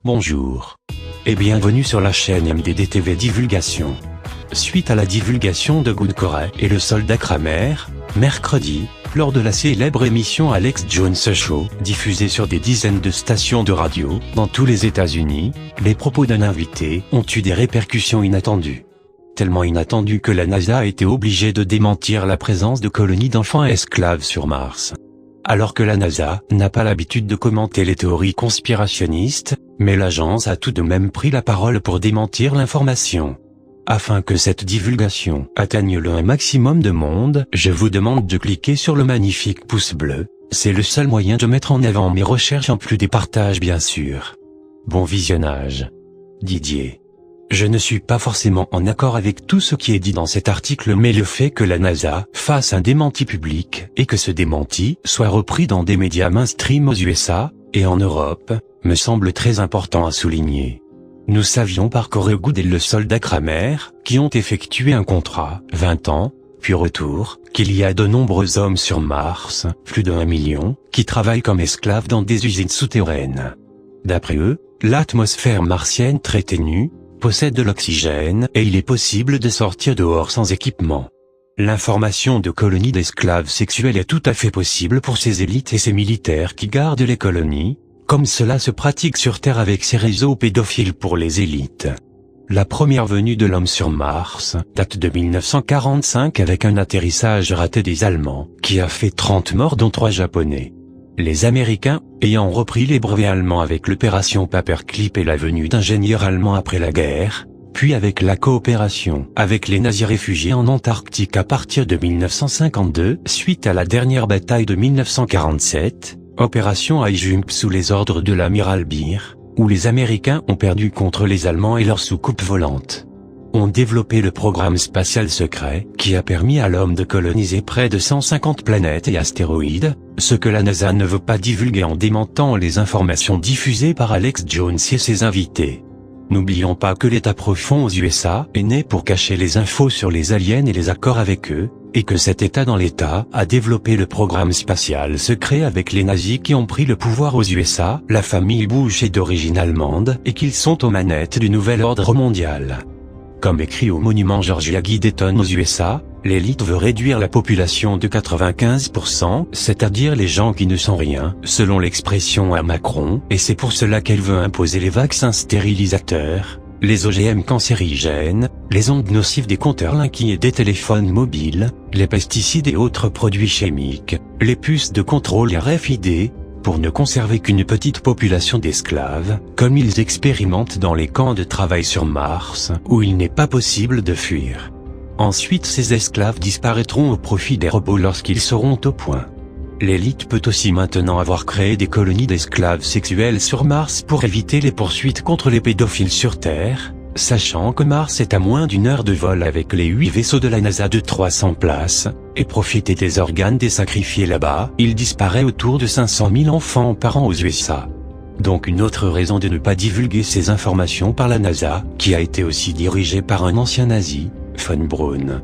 Bonjour. Et bienvenue sur la chaîne MDD-TV Divulgation. Suite à la divulgation de Good Corey et le soldat Kramer, mercredi, lors de la célèbre émission Alex Jones Show, diffusée sur des dizaines de stations de radio, dans tous les États-Unis, les propos d'un invité ont eu des répercussions inattendues. Tellement inattendues que la NASA a été obligée de démentir la présence de colonies d'enfants esclaves sur Mars. Alors que la NASA n'a pas l'habitude de commenter les théories conspirationnistes, mais l'agence a tout de même pris la parole pour démentir l'information. Afin que cette divulgation atteigne le maximum de monde, je vous demande de cliquer sur le magnifique pouce bleu, c'est le seul moyen de mettre en avant mes recherches en plus des partages bien sûr. Bon visionnage. Didier. Je ne suis pas forcément en accord avec tout ce qui est dit dans cet article, mais le fait que la NASA fasse un démenti public et que ce démenti soit repris dans des médias mainstream aux USA et en Europe, me semble très important à souligner. Nous savions par Corey Goode et le soldat Kramer, qui ont effectué un contrat, 20 ans, puis retour, qu'il y a de nombreux hommes sur Mars, plus de 1 million, qui travaillent comme esclaves dans des usines souterraines. D'après eux, l'atmosphère martienne très ténue, possède de l'oxygène et il est possible de sortir dehors sans équipement. L'information de colonies d'esclaves sexuels est tout à fait possible pour ces élites et ces militaires qui gardent les colonies, comme cela se pratique sur Terre avec ces réseaux pédophiles pour les élites. La première venue de l'homme sur Mars date de 1945 avec un atterrissage raté des Allemands, qui a fait 30 morts dont 3 Japonais. Les Américains, ayant repris les brevets allemands avec l'opération Paperclip et la venue d'ingénieurs allemands après la guerre, puis avec la coopération avec les nazis réfugiés en Antarctique à partir de 1952 suite à la dernière bataille de 1947, opération High Jump sous les ordres de l'amiral Beer, où les Américains ont perdu contre les Allemands et leurs soucoupes volantes. Ont développé le programme spatial secret, qui a permis à l'homme de coloniser près de 150 planètes et astéroïdes, ce que la NASA ne veut pas divulguer en démentant les informations diffusées par Alex Jones et ses invités. N'oublions pas que l'État profond aux USA est né pour cacher les infos sur les aliens et les accords avec eux, et que cet État dans l'État a développé le programme spatial secret avec les nazis qui ont pris le pouvoir aux USA, la famille Bush est d'origine allemande et qu'ils sont aux manettes du nouvel ordre mondial. Comme écrit au monument George Yagi Dayton aux USA, l'élite veut réduire la population de 95%, c'est-à-dire les gens qui ne sont rien, selon l'expression à Macron, et c'est pour cela qu'elle veut imposer les vaccins stérilisateurs, les OGM cancérigènes, les ondes nocives des compteurs Linky et des téléphones mobiles, les pesticides et autres produits chimiques, les puces de contrôle RFID, pour ne conserver qu'une petite population d'esclaves, comme ils expérimentent dans les camps de travail sur Mars, où il n'est pas possible de fuir. Ensuite ces esclaves disparaîtront au profit des robots lorsqu'ils seront au point. L'élite peut aussi maintenant avoir créé des colonies d'esclaves sexuels sur Mars pour éviter les poursuites contre les pédophiles sur Terre, sachant que Mars est à moins d'1 heure de vol avec les 8 vaisseaux de la NASA de 300 places, et profiter des organes des sacrifiés là-bas, il disparaît autour de 500 000 enfants par an aux USA. Donc une autre raison de ne pas divulguer ces informations par la NASA, qui a été aussi dirigée par un ancien nazi, Von Braun.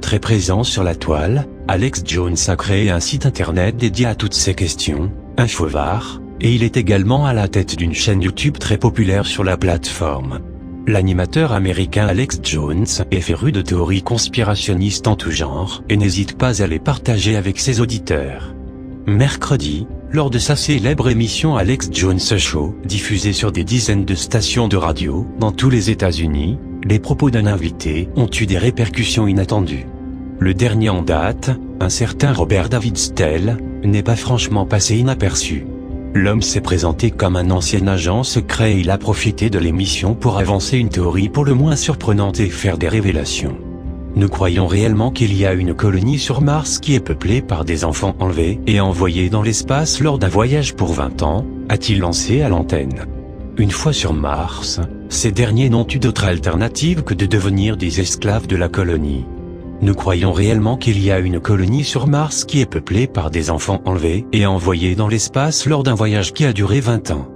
Très présent sur la toile, Alex Jones a créé un site internet dédié à toutes ces questions, Infovar, et il est également à la tête d'une chaîne YouTube très populaire sur la plateforme. L'animateur américain Alex Jones est féru de théories conspirationnistes en tout genre et n'hésite pas à les partager avec ses auditeurs. Mercredi, lors de sa célèbre émission Alex Jones Show, diffusée sur des dizaines de stations de radio dans tous les États-Unis, les propos d'un invité ont eu des répercussions inattendues. Le dernier en date, un certain Robert David Stell, n'est pas franchement passé inaperçu. L'homme s'est présenté comme un ancien agent secret et il a profité de l'émission pour avancer une théorie pour le moins surprenante et faire des révélations. Nous croyons réellement qu'il y a une colonie sur Mars qui est peuplée par des enfants enlevés et envoyés dans l'espace lors d'un voyage pour 20 ans, a-t-il lancé à l'antenne. Une fois sur Mars, ces derniers n'ont eu d'autre alternative que de devenir des esclaves de la colonie. Nous croyons réellement qu'il y a une colonie sur Mars qui est peuplée par des enfants enlevés et envoyés dans l'espace lors d'un voyage qui a duré 20 ans.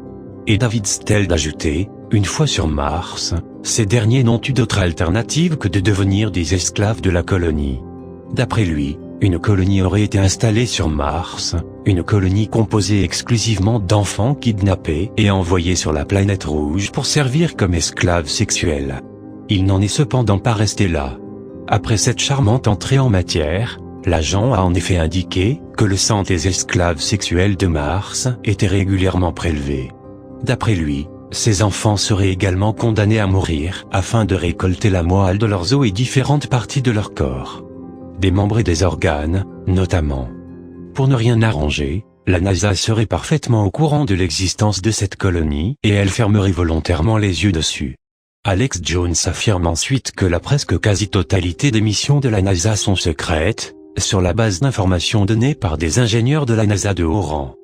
Et David Stell d'ajouter, une fois sur Mars, ces derniers n'ont eu d'autre alternative que de devenir des esclaves de la colonie. D'après lui, Une colonie aurait été installée sur Mars, une colonie composée exclusivement d'enfants kidnappés et envoyés sur la planète rouge pour servir comme esclaves sexuels. Il n'en est cependant pas resté là. Après cette charmante entrée en matière, l'agent a en effet indiqué que le sang des esclaves sexuels de Mars était régulièrement prélevé. D'après lui, ces enfants seraient également condamnés à mourir afin de récolter la moelle de leurs os et différentes parties de leur corps. Des membres et des organes, notamment. Pour ne rien arranger, la NASA serait parfaitement au courant de l'existence de cette colonie et elle fermerait volontairement les yeux dessus. Alex Jones affirme ensuite que la presque quasi-totalité des missions de la NASA sont secrètes, sur la base d'informations données par des ingénieurs de la NASA de haut rang.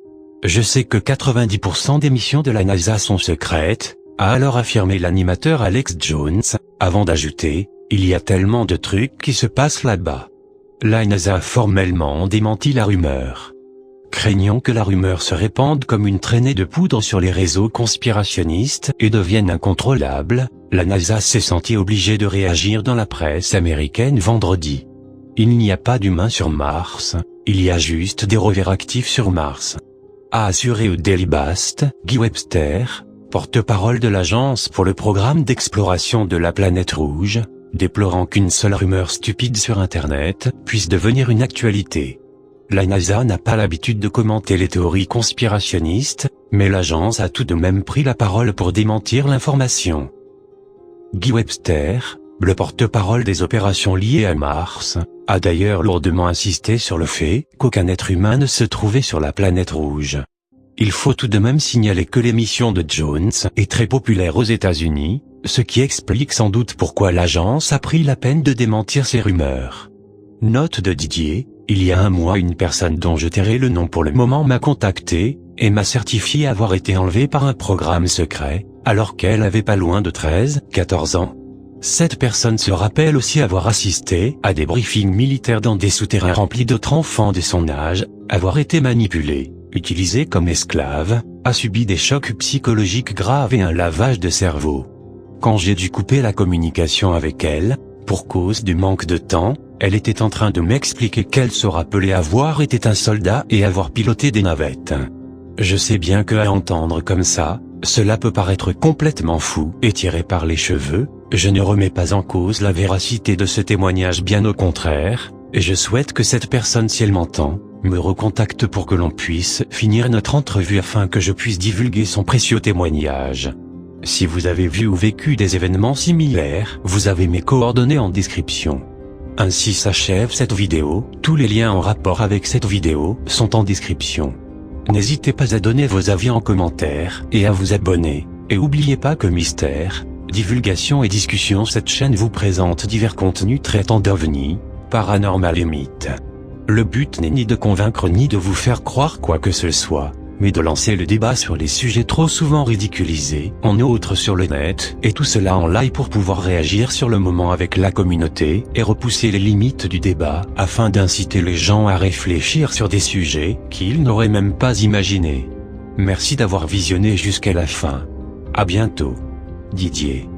Je sais que 90% des missions de la NASA sont secrètes, a alors affirmé l'animateur Alex Jones, avant d'ajouter, il y a tellement de trucs qui se passent là-bas. La NASA a formellement démenti la rumeur. Craignant que la rumeur se répande comme une traînée de poudre sur les réseaux conspirationnistes et devienne incontrôlable, la NASA s'est sentie obligée de réagir dans la presse américaine vendredi. Il n'y a pas d'humains sur Mars, il y a juste des rovers actifs sur Mars. A assuré au Daily Beast, Guy Webster, porte-parole de l'agence pour le programme d'exploration de la planète rouge, déplorant qu'une seule rumeur stupide sur Internet puisse devenir une actualité. La NASA n'a pas l'habitude de commenter les théories conspirationnistes, mais l'agence a tout de même pris la parole pour démentir l'information. Guy Webster, le porte-parole des opérations liées à Mars, a d'ailleurs lourdement insisté sur le fait qu'aucun être humain ne se trouvait sur la planète rouge. Il faut tout de même signaler que l'émission de Jones est très populaire aux États-Unis, ce qui explique sans doute pourquoi l'agence a pris la peine de démentir ces rumeurs. Note de Didier, il y a un mois une personne dont je tairai le nom pour le moment m'a contacté, et m'a certifié avoir été enlevée par un programme secret, alors qu'elle avait pas loin de 13-14 ans. Cette personne se rappelle aussi avoir assisté à des briefings militaires dans des souterrains remplis d'autres enfants de son âge, avoir été manipulée, utilisée comme esclave, a subi des chocs psychologiques graves et un lavage de cerveau. Quand j'ai dû couper la communication avec elle, pour cause du manque de temps, elle était en train de m'expliquer qu'elle se rappelait avoir été un soldat et avoir piloté des navettes. Je sais bien que à entendre comme ça, cela peut paraître complètement fou et tiré par les cheveux, je ne remets pas en cause la véracité de ce témoignage, bien au contraire, et je souhaite que cette personne, si elle m'entend, me recontacte pour que l'on puisse finir notre entrevue afin que je puisse divulguer son précieux témoignage. Si vous avez vu ou vécu des événements similaires, vous avez mes coordonnées en description. Ainsi s'achève cette vidéo, tous les liens en rapport avec cette vidéo sont en description. N'hésitez pas à donner vos avis en commentaire, et à vous abonner, et n'oubliez pas que Mystère, Divulgation et Discussion, cette chaîne vous présente divers contenus traitant d'ovnis, paranormal et mythes. Le but n'est ni de convaincre ni de vous faire croire quoi que ce soit, mais de lancer le débat sur les sujets trop souvent ridiculisés, en outre sur le net, et tout cela en live pour pouvoir réagir sur le moment avec la communauté, et repousser les limites du débat, afin d'inciter les gens à réfléchir sur des sujets qu'ils n'auraient même pas imaginés. Merci d'avoir visionné jusqu'à la fin. À bientôt. Didier.